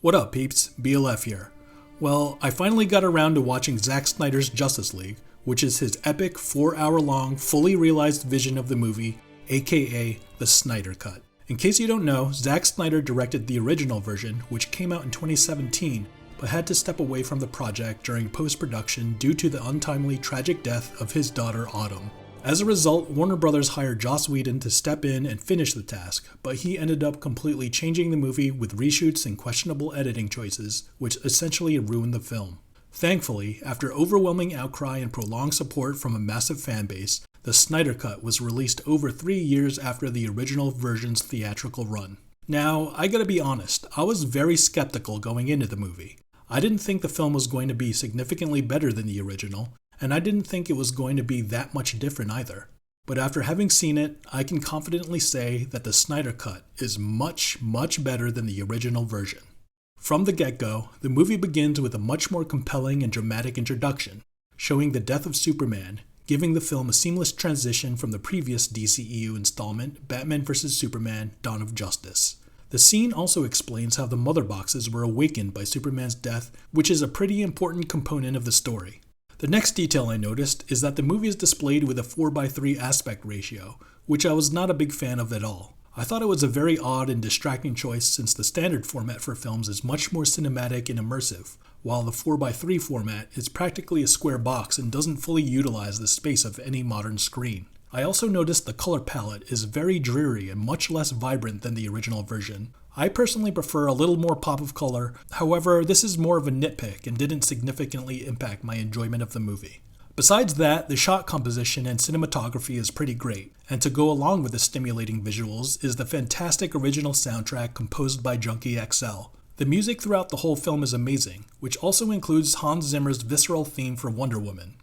What up, peeps? BLF here. Well, I finally got around to watching Zack Snyder's Justice League, which is his epic 4-hour-long, fully realized vision of the movie, aka the Snyder Cut. In case you don't know, Zack Snyder directed the original version, which came out in 2017, but had to step away from the project during post-production due to the untimely tragic death of his daughter Autumn. As a result, Warner Bros. Hired Joss Whedon to step in and finish the task, but he ended up completely changing the movie with reshoots and questionable editing choices, which essentially ruined the film. Thankfully, after overwhelming outcry and prolonged support from a massive fanbase, the Snyder Cut was released over 3 years after the original version's theatrical run. Now, I gotta be honest, I was very skeptical going into the movie. I didn't think the film was going to be significantly better than the original, and I didn't think it was going to be that much different either. But after having seen it, I can confidently say that the Snyder Cut is much better than the original version. From the get-go, the movie begins with a much more compelling and dramatic introduction, showing the death of Superman, giving the film a seamless transition from the previous DCEU installment, Batman vs. Superman: Dawn of Justice. The scene also explains how the mother boxes were awakened by Superman's death, which is a pretty important component of the story. The next detail I noticed is that the movie is displayed with a 4:3 aspect ratio, which I was not a big fan of at all. I thought it was a very odd and distracting choice since the standard format for films is much more cinematic and immersive, while the 4:3 format is practically a square box and doesn't fully utilize the space of any modern screen. I also noticed the color palette is very dreary and much less vibrant than the original version. I personally prefer a little more pop of color, however, this is more of a nitpick and didn't significantly impact my enjoyment of the movie. Besides that, the shot composition and cinematography is pretty great, and to go along with the stimulating visuals is the fantastic original soundtrack composed by Junkie XL. The music throughout the whole film is amazing, which also includes Hans Zimmer's visceral theme for Wonder Woman.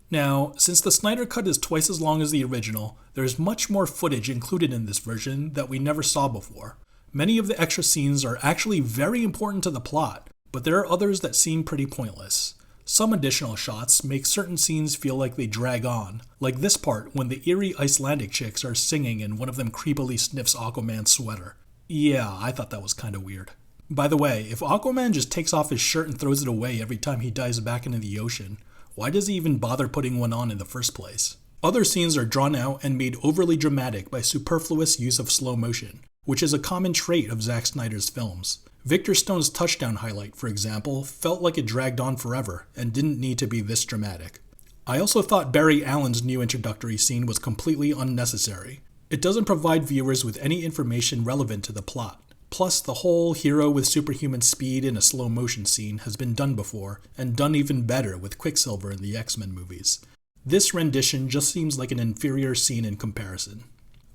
Now, since the Snyder Cut is twice as long as the original, there is much more footage included in this version that we never saw before. Many of the extra scenes are actually very important to the plot, but there are others that seem pretty pointless. Some additional shots make certain scenes feel like they drag on, like this part when the eerie Icelandic chicks are singing and one of them creepily sniffs Aquaman's sweater. Yeah, I thought that was kinda weird. By the way, if Aquaman just takes off his shirt and throws it away every time he dives back into the ocean, why does he even bother putting one on in the first place? Other scenes are drawn out and made overly dramatic by superfluous use of slow motion, which is a common trait of Zack Snyder's films. Victor Stone's touchdown highlight, for example, felt like it dragged on forever and didn't need to be this dramatic. I also thought Barry Allen's new introductory scene was completely unnecessary. It doesn't provide viewers with any information relevant to the plot. Plus, the whole hero with superhuman speed in a slow motion scene has been done before, and done even better with Quicksilver in the X-Men movies. This rendition just seems like an inferior scene in comparison.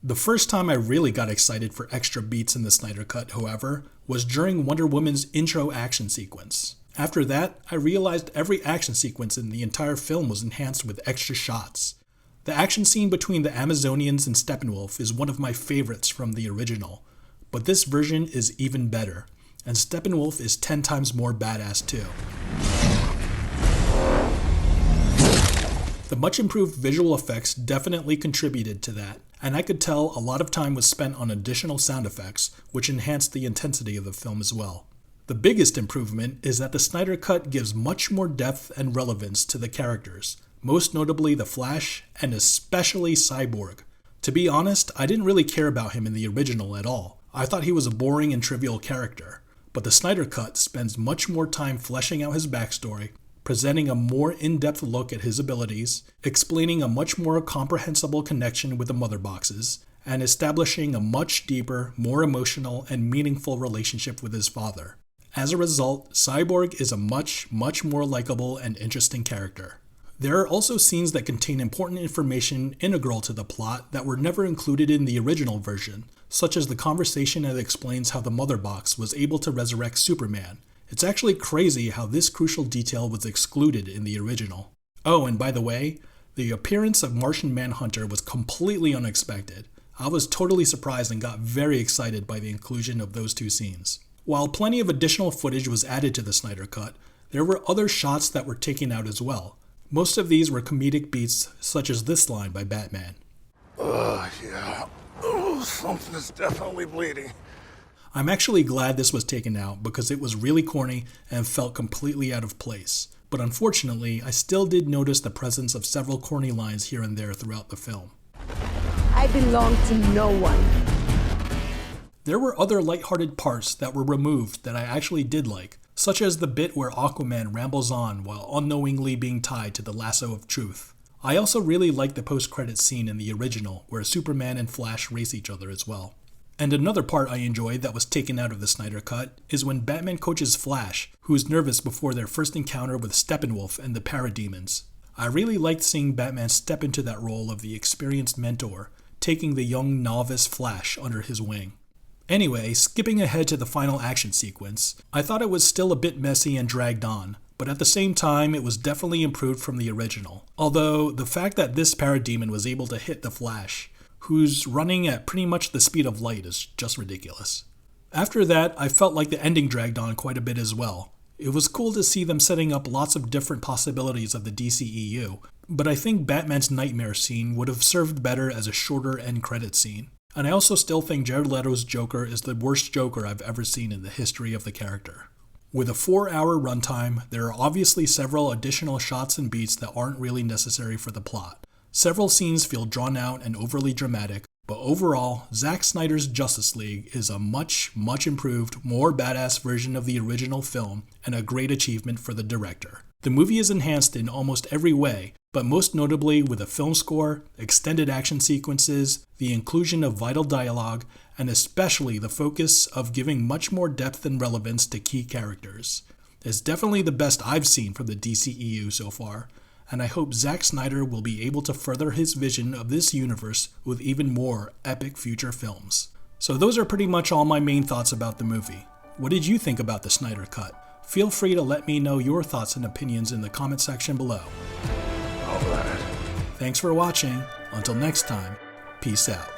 The first time I really got excited for extra beats in the Snyder Cut, however, was during Wonder Woman's intro action sequence. After that, I realized every action sequence in the entire film was enhanced with extra shots. The action scene between the Amazonians and Steppenwolf is one of my favorites from the original, but this version is even better, and Steppenwolf is 10 times more badass too. The much improved visual effects definitely contributed to that, and I could tell a lot of time was spent on additional sound effects, which enhanced the intensity of the film as well. The biggest improvement is that the Snyder Cut gives much more depth and relevance to the characters, most notably the Flash, and especially Cyborg. To be honest, I didn't really care about him in the original at all. I thought he was a boring and trivial character, but the Snyder Cut spends much more time fleshing out his backstory, presenting a more in-depth look at his abilities, explaining a much more comprehensible connection with the mother boxes, and establishing a much deeper, more emotional, and meaningful relationship with his father. As a result, Cyborg is a much more likable and interesting character. There are also scenes that contain important information integral to the plot that were never included in the original version, such as the conversation that explains how the Mother Box was able to resurrect Superman. It's actually crazy how this crucial detail was excluded in the original. Oh, and by the way, the appearance of Martian Manhunter was completely unexpected. I was totally surprised and got very excited by the inclusion of those two scenes. While plenty of additional footage was added to the Snyder Cut, there were other shots that were taken out as well. Most of these were comedic beats, such as this line by Batman. Yeah. Something is definitely bleeding. I'm actually glad this was taken out because it was really corny and felt completely out of place. But unfortunately, I still did notice the presence of several corny lines here and there throughout the film. I belong to no one. There were other lighthearted parts that were removed that I actually did like, such as the bit where Aquaman rambles on while unknowingly being tied to the lasso of truth. I also really liked the post-credits scene in the original where Superman and Flash race each other as well. And another part I enjoyed that was taken out of the Snyder Cut is when Batman coaches Flash, who's nervous before their first encounter with Steppenwolf and the Parademons. I really liked seeing Batman step into that role of the experienced mentor, taking the young novice Flash under his wing. Anyway, skipping ahead to the final action sequence, I thought it was still a bit messy and dragged on, but at the same time it was definitely improved from the original. Although, the fact that this Parademon was able to hit the Flash, who's running at pretty much the speed of light, is just ridiculous. After that, I felt like the ending dragged on quite a bit as well. It was cool to see them setting up lots of different possibilities of the DCEU, but I think Batman's nightmare scene would have served better as a shorter end credit scene. And I also still think Jared Leto's Joker is the worst Joker I've ever seen in the history of the character. With a 4-hour runtime, there are obviously several additional shots and beats that aren't really necessary for the plot. Several scenes feel drawn out and overly dramatic, but overall, Zack Snyder's Justice League is a much improved, more badass version of the original film and a great achievement for the director. The movie is enhanced in almost every way, but most notably with a film score, extended action sequences, the inclusion of vital dialogue, and especially the focus of giving much more depth and relevance to key characters. It's definitely the best I've seen from the DCEU so far, and I hope Zack Snyder will be able to further his vision of this universe with even more epic future films. So those are pretty much all my main thoughts about the movie. What did you think about the Snyder Cut? Feel free to let me know your thoughts and opinions in the comment section below. All right. Thanks for watching. Until next time, peace out.